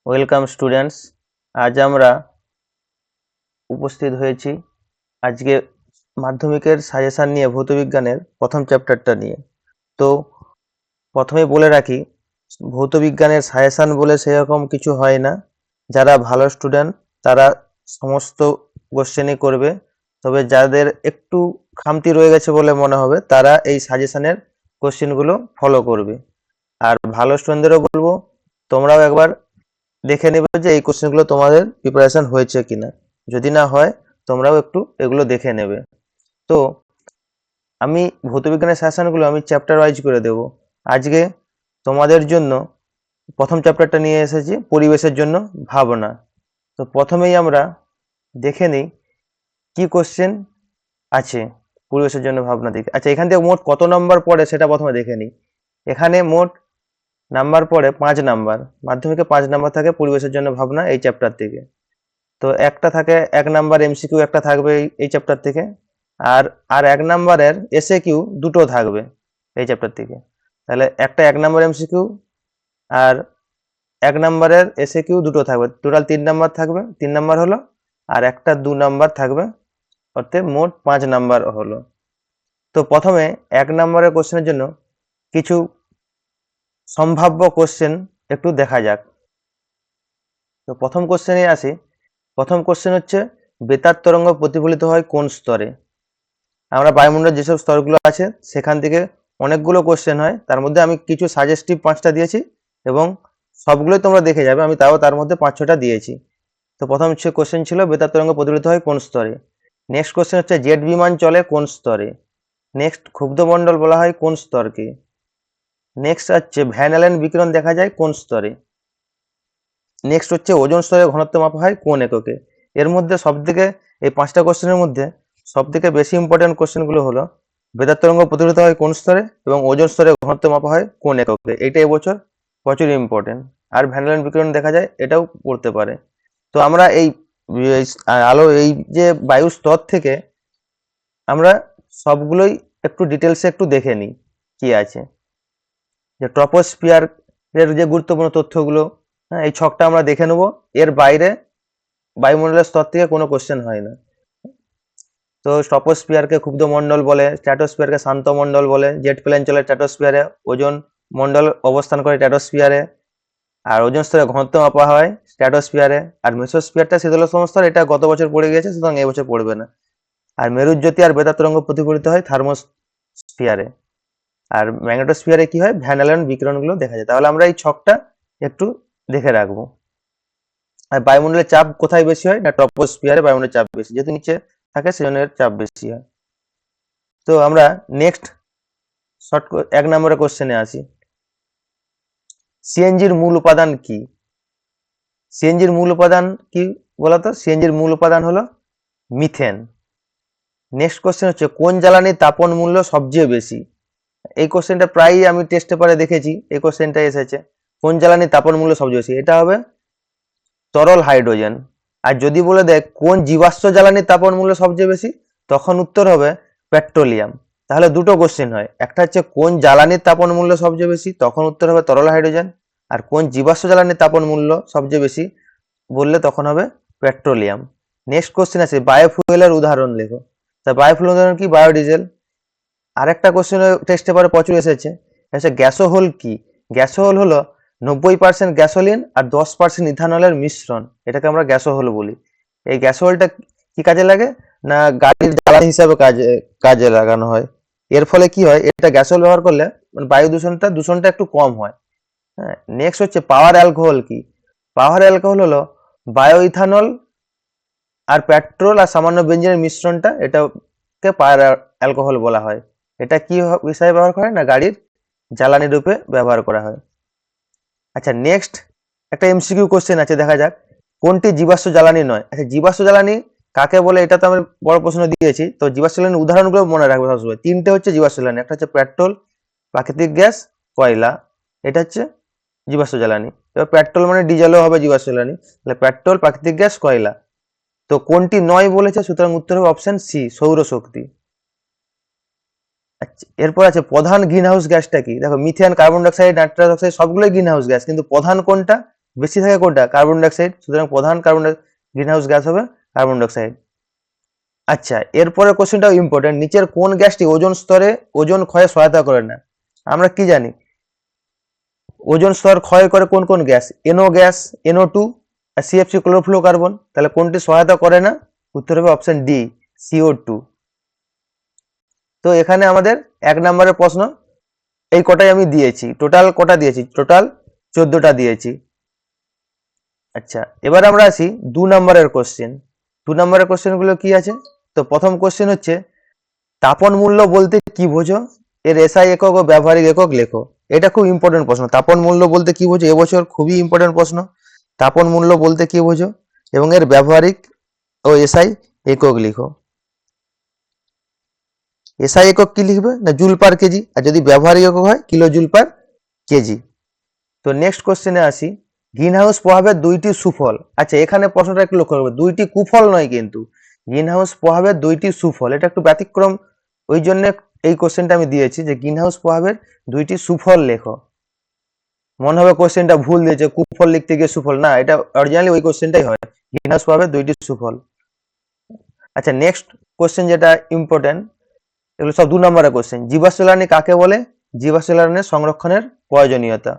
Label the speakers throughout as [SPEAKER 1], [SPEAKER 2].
[SPEAKER 1] Welcome students. আজ আমরা উপস্থিত হয়েছি আজকে মাধ্যমিকের সাজেশন নিয়ে ভৌতবিজ্ঞানের প্রথম চ্যাপ্টারটা নিয়ে। তো প্রথমে বলে রাখি, ভৌতবিজ্ঞানের সাজেশন বলে সেরকম কিছু হয় না। যারা ভালো স্টুডেন্ট তারা সমস্ত কোশ্চেনই করবে, তবে যাদের একটু খামতি রয়ে গেছে বলে মনে হবে তারা এই সাজেশনের কোশ্চেনগুলো ফলো করবে। আর ভালো স্টুডেন্টদেরও বলবো তোমরাও একবার দেখে নেবে যে এই কোশ্চেনগুলো তোমাদের প্রিপারেশন হয়েছে কিনা। যদি না হয় তোমরাও একটু এগুলো দেখে নেবে। তো আমি ভৌতবিজ্ঞানের সেশনগুলো আমি চ্যাপ্টার ওয়াইজ করে দেব। আজকে তোমাদের জন্য প্রথম চ্যাপ্টারটা নিয়ে এসেছি, পরিবেশের জন্য ভাবনা। তো প্রথমেই আমরা দেখে নিই কি কোশ্চেন আছে পরিবেশের জন্য ভাবনা থেকে। আচ্ছা, এখান থেকে মোট কত নাম্বার পড়ে সেটা প্রথমে দেখে নিই। এখানে মোট নাম্বার পড়ে 5 নাম্বার। মাধ্যমিকে 5 নাম্বার থাকে পরিবেশের জন্য ভাবনা এই চ্যাপ্টার থেকে। তো একটা থাকে 1 নাম্বার এমসিকিউ, একটা থাকবে এই চ্যাপ্টার থেকে। আর আর 1 নাম্বারের এসএ কিউ দুটো থাকবে এই চ্যাপ্টার থেকে। তাহলে একটা 1 নাম্বার এমসিকিউ আর 1 নাম্বারের এসএ কিউ দুটো থাকবে, টোটাল 3 নাম্বার থাকবে। 3 নাম্বার হলো, আর একটা 2 নাম্বার থাকবে, অর্থাৎ মোট 5 নাম্বার হলো। তো প্রথমে 1 নাম্বারের কোশ্চেনের জন্য কিছু সম্ভাব্য কোশ্চেন একটু দেখা যাক। তো প্রথম কোশ্চেনে আসি। প্রথম কোশ্চেন হচ্ছে, বেতার তরঙ্গ প্রতিফলিত হয় কোন স্তরে? আমরা বায়ুমণ্ডলের যেসব স্তরগুলো আছে সেখান থেকে অনেকগুলো কোশ্চেন হয়, তার মধ্যে আমি কিছু সাজেস্টিভ 5টা দিয়েছি এবং সবগুলোই তোমরা দেখে যাবে, আমি তার মধ্যে 5-6টা দিয়েছি। তো প্রথম কোশ্চেন ছিল বেতার তরঙ্গ প্রতিফলিত হয় কোন স্তরে। নেক্সট কোশ্চেন হচ্ছে, জেট বিমান চলে কোন স্তরে? নেক্সট, ক্ষুব্ধমণ্ডল বলা হয় কোন স্তরকে? নেক্সট হচ্ছে, ভ্যান অ্যালেন বিকিরণ দেখা যায় কোন স্তরে? নেক্সট হচ্ছে, ওজোন স্তরের ঘনত্ব মাপা হয় কোন এককে? এর মধ্যে সবথেকে, এই 5টা কোশ্চেনের মধ্যে সবথেকে বেশি ইম্পর্টেন্ট কোশ্চেনগুলো হলো বেতার তরঙ্গ প্রতিফলিত হয় কোন স্তরে এবং ওজোন স্তরের ঘনত্ব মাপা হয় কোন এককে। এইটা এবছর প্রচুর ইম্পর্টেন্ট। আর ভ্যান অ্যালেন বিকিরণ দেখা যায়, এটাও পড়তে পারে। তো আমরা এই আলো, এই যে বায়ু স্তর থেকে আমরা সবগুলোই একটু ডিটেলসে একটু দেখে নিই কি আছে। যে ট্রপোস্ফিয়ার এর যে গুরুত্বপূর্ণ তথ্যগুলো, হ্যাঁ, এই ছকটা আমরা দেখে নেব। এর বাইরে বায়ুমণ্ডলের স্তর থেকে কোনো কোশ্চেন হয় না। তো ট্রপোস্ফিয়ারকে ক্ষুব্ধ মণ্ডল বলে, স্ট্র্যাটোস্ফিয়ারকে শান্ত মণ্ডল বলে, জেট প্লেন চলে স্ট্র্যাটোস্ফিয়ারে, ওজোন মণ্ডল অবস্থান করে স্ট্র্যাটোস্ফিয়ারে, আর ওজোন স্তরের ঘনত্ব মাপা হয় স্ট্র্যাটোস্ফিয়ারে। আর মেসোস্ফিয়ারটা শীতলতম স্তর, এটা গত বছর পড়ে গিয়েছে, সুতরাং এবছর পড়বে না। আর মেরুজ্যোতি আর বেতার তরঙ্গ প্রতিফলিত হয় থার্মোস্ফিয়ারে। আর ম্যাগনেটোস্ফিয়ারে কি হয়, ভ্যান অ্যালেন বিকিরণগুলো দেখা যায়। তাহলে আমরা এই ছকটা একটু দেখে রাখবো। আর বায়ুমণ্ডলের চাপ কোথায় বেশি হয় না, ট্রপোস্ফিয়ারে বায়ুমণ্ডলের চাপ বেশি, যেহেতু নিচে থাকে সেজন্য এর চাপ বেশি হয়। তো আমরা নেক্সট 1 নম্বরের কোশ্চেনে আসি। সিএনজির মূল উপাদান কি? সিএনজির মূল উপাদান কি বলতো? সিএনজির মূল উপাদান হলো মিথেন। নেক্সট কোশ্চেন হচ্ছে, কোন জ্বালানির তাপন মূল্য সবচেয়ে বেশি? এই কোশ্চেনটা প্রায়ই আমি টেস্ট পেপারে দেখেছি, এই কোশ্চেনটা এসেছে। কোন জ্বালানির তাপন মূল্য সবচেয়ে বেশি? এটা হবে তরল হাইড্রোজেন। আর যদি বলে দেয় কোন জীবাশ্ম জ্বালানির তাপন মূল্য সবচেয়ে বেশি, তখন উত্তর হবে পেট্রোলিয়াম। তাহলে দুটো কোশ্চেন হয়, একটা হচ্ছে কোন জ্বালানির তাপন মূল্য সবচেয়ে বেশি, তখন উত্তর হবে তরল হাইড্রোজেন। আর কোন জীবাশ্ম জ্বালানির তাপন মূল্য সবচেয়ে বেশি বললে তখন হবে পেট্রোলিয়াম। নেক্সট কোশ্চেন আছে, বায়োফুয়েলের উদাহরণ লেখো। তা বায়োফুয়েল উদাহরণ কি? বায়োডিজেল। আরেকটা কোশ্চেন টেস্ট পেপারে প্রচুর এসেছে, গ্যাসোহোল কি? গ্যাসোহোল হলো 90% গ্যাসোলিন আর 10% ইথানলের মিশ্রণ, এটাকে আমরা গ্যাসোহোল বলি। এই গ্যাসোহোলটা কি কাজে লাগে না, গাড়ির জ্বালানি হিসাবে কাজে লাগানো হয়। এর ফলে কি হয়, এটা গ্যাসোহোল ব্যবহার করলে মানে বায়ু দূষণটা একটু কম হয়। হ্যাঁ, নেক্সট হচ্ছে, পাওয়ার অ্যালকোহল কি? পাওয়ার অ্যালকোহল হলো বায়ো ইথানল আর পেট্রোল আর সামান্য বেঞ্জিনের মিশ্রণটা, এটাকে পাওয়ার অ্যালকোহল বলা হয়। এটা কি হিসাবে ব্যবহার করা হয় না, গাড়ির জ্বালানি রূপে ব্যবহার করা হয়। আচ্ছা, নেক্সট একটা এমসিকিউ কোশ্চেন আছে, দেখা যাক। কোনটি জীবাশ্ম জ্বালানি নয়? আচ্ছা, জীবাশ্ম জ্বালানি কাকে বলে এটা তো আমি বড় প্রশ্ন দিয়েছি। তো জীবাশ্ম জ্বালানির উদাহরণগুলো মনে রাখবে সবসময়। 3টে হচ্ছে জীবাশ্ম জ্বালানি, একটা হচ্ছে পেট্রোল, প্রাকৃতিক গ্যাস, কয়লা। এটা হচ্ছে জীবাশ্ম জ্বালানি। এবার পেট্রোল মানে ডিজেলও হবে জীবাশ্ম জ্বালানি। তাহলে পেট্রোল, প্রাকৃতিক গ্যাস, কয়লা। তো কোনটি নয় বলেছে, সুতরাং উত্তর হবে অপশন সি, সৌরশক্তি। আচ্ছা, এরপর আছে, প্রধান গ্রিন হাউস গ্যাসটা কি? দেখো, methane, carbon dioxide, nitrous oxide সবগুলোই গ্রিন হাউস গ্যাস, কিন্তু প্রধান কোনটা বেশি থাকে কোনটা? Carbon dioxide. সুতরাং প্রধান গ্রিন হাউস গ্যাস হবে কার্বন ডাইঅক্সাইড। আচ্ছা, এরপরের কোশ্চেনটাও ইম্পর্টেন্ট, নিচের কোন গ্যাসটি ওজোন স্তরে ওজোন ক্ষয়ে সহায়তা করে না? আমরা কি জানি ওজোন স্তর ক্ষয় করে কোন কোন গ্যাস? NO গ্যাস, NO2 আর CFC ক্লোরোফ্লোরোকার্বন। তাহলে কোনটি সহায়তা করে না? উত্তর হবে অপশন ডি, CO2। তো এখানে আমাদের 1 নম্বরের প্রশ্ন এই কটাই আমি দিয়েছি। টোটাল কটা দিয়েছি? টোটাল 14টা দিয়েছি। আচ্ছা, এবার আমরা আসি 2 নম্বরের কোশ্চেন। 2 নম্বরের কোশ্চেনগুলো কি আছে? তো প্রথম কোশ্চেন হচ্ছে তাপন মূল্য বলতে কি বোঝো? এর SI একক ও ব্যবহারিক একক লেখো। এটা খুব ইম্পর্টেন্ট প্রশ্ন। তাপন মূল্য বলতে কি বোঝো? এবছর খুবই ইম্পর্টেন্ট প্রশ্ন। তাপন মূল্য বলতে কি বোঝো এবং এর ব্যবহারিক ও SI একক লিখো। SI একক কি লিখবে? না জুল পার কেজি, আর যদি ব্যবহারিক একক হয় কিলো জুল পার কেজি। তো নেক্সট কোশ্চেনে আসি, গ্রিন হাউস প্রভাবের 2টি সুফল। আচ্ছা, এখানে প্রশ্নটা একটু লক্ষ্য করবে, 2টি কুফল নয় কিন্তু, গ্রিন হাউস প্রভাবের 2টি সুফল। এটা একটু ব্যতিক্রম, ওই জন্য এই কোশ্চেনটা আমি দিয়েছি যে গ্রিন হাউস প্রভাবের 2টি সুফল লেখো। মনে হবে কোশ্চেনটা ভুল দিয়েছে, কুফল লিখতে গিয়ে সুফল, না, এটা অরিজিনালি ওই কোশ্চেনটাই হয়, গ্রিন হাউস প্রভাবের 2টি সুফল। আচ্ছা, নেক্সট কোশ্চেন যেটা ইম্পর্টেন্ট, এগুলো সব 2 নম্বরের কোশ্চেন। জীবাশ্ম জ্বালানি কাকে বলে? জীবাশ্ম জ্বালানির সংরক্ষণের প্রয়োজনীয়তা।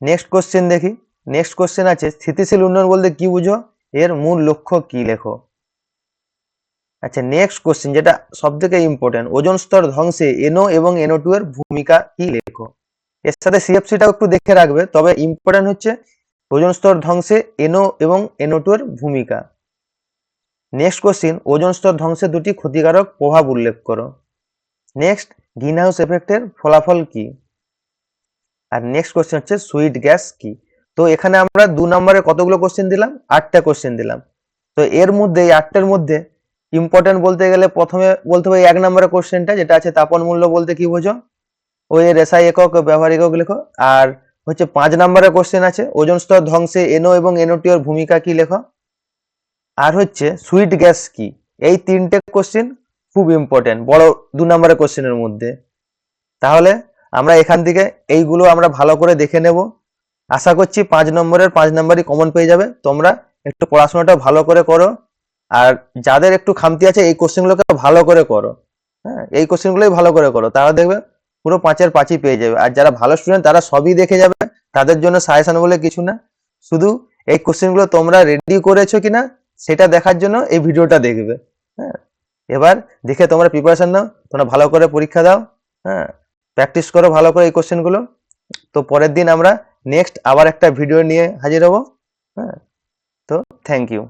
[SPEAKER 1] নেক্সট কোশ্চেন দেখি। নেক্সট কোশ্চেন আছে স্থিতিশীল উন্নয়ন বলতে কি বুঝো? এর মূল লক্ষ্য কি লেখো। আচ্ছা, নেক্সট কোশ্চেন যেটা সব থেকে ইম্পর্টেন্ট, ওজোন স্তর ধ্বংসে NO এবং NO2 এর ভূমিকা কি লেখো। এর সাথে CFCটাও একটু দেখে রাখবে, তবে ইম্পর্টেন্ট হচ্ছে ওজোন স্তর ধ্বংসে NO এবং NO2 এর ভূমিকা। নেক্সট কোশ্চেন, ওজোন স্তর ধ্বংসে 2টি ক্ষতিকারক প্রভাব উল্লেখ করো। নেক্সট, গ্রিন হাউস এফেক্টের ফলাফল কি। আর নেক্সট কোশ্চেন হচ্ছে সুইট গ্যাস কি। তো এখানে আমরা 2 নম্বরে কতগুলো কোশ্চেন দিলাম? 8টা কোশ্চেন দিলাম। তো এর মধ্যে এই 8টার মধ্যে ইম্পর্টেন্ট বলতে গেলে প্রথমে বলতে হবে 1 নম্বরের কোশ্চেনটা, যেটা আছে তাপন মূল্য বলতে কি বোঝো, ও এর SI একক ব্যবহারিক একক লেখো। আর হচ্ছে 5 নম্বরের কোশ্চেন আছে ওজোন স্তর ধ্বংসে NO এবং NO2 এর ভূমিকা কি লেখো। আর হচ্ছে সুইট গ্যাস কি। এই 3টে কোশ্চেন খুব ইম্পর্টেন্ট, বড় 2 নম্বরের কোশ্চেনের মধ্যে। তাহলে আমরা এখান থেকে এইগুলো আমরা ভালো করে দেখে নেব। আশা করছি 5 নম্বরের 5 নম্বরই কমন পেয়ে যাবে। তোমরা একটু পড়াশোনাটা ভালো করে করো, আর যাদের একটু খামতি আছে এই কোশ্চেনগুলোকে ভালো করে করো। হ্যাঁ, এই কোশ্চেনগুলোই ভালো করে করো, তাহলে দেখবে পুরো 5-এর 5ই পেয়ে যাবে। আর যারা ভালো স্টুডেন্ট তারা সবই দেখে যাবে, তাদের জন্য সাজেশন বলে কিছু না, শুধু এই কোশ্চেনগুলো তোমরা রেডি করেছো কিনা সেটা দেখার জন্য এই ভিডিওটা দেখবে। হ্যাঁ, এবার দেখে তোমরা প্রিপারেশন নাও, তোমরা ভালো করে পরীক্ষা দাও। হ্যাঁ, প্র্যাকটিস করো ভালো করে এই কোশ্চেনগুলো। তো পরের দিন আমরা নেক্সট আবার একটা ভিডিও নিয়ে হাজির হব। হ্যাঁ, তো থ্যাংক ইউ।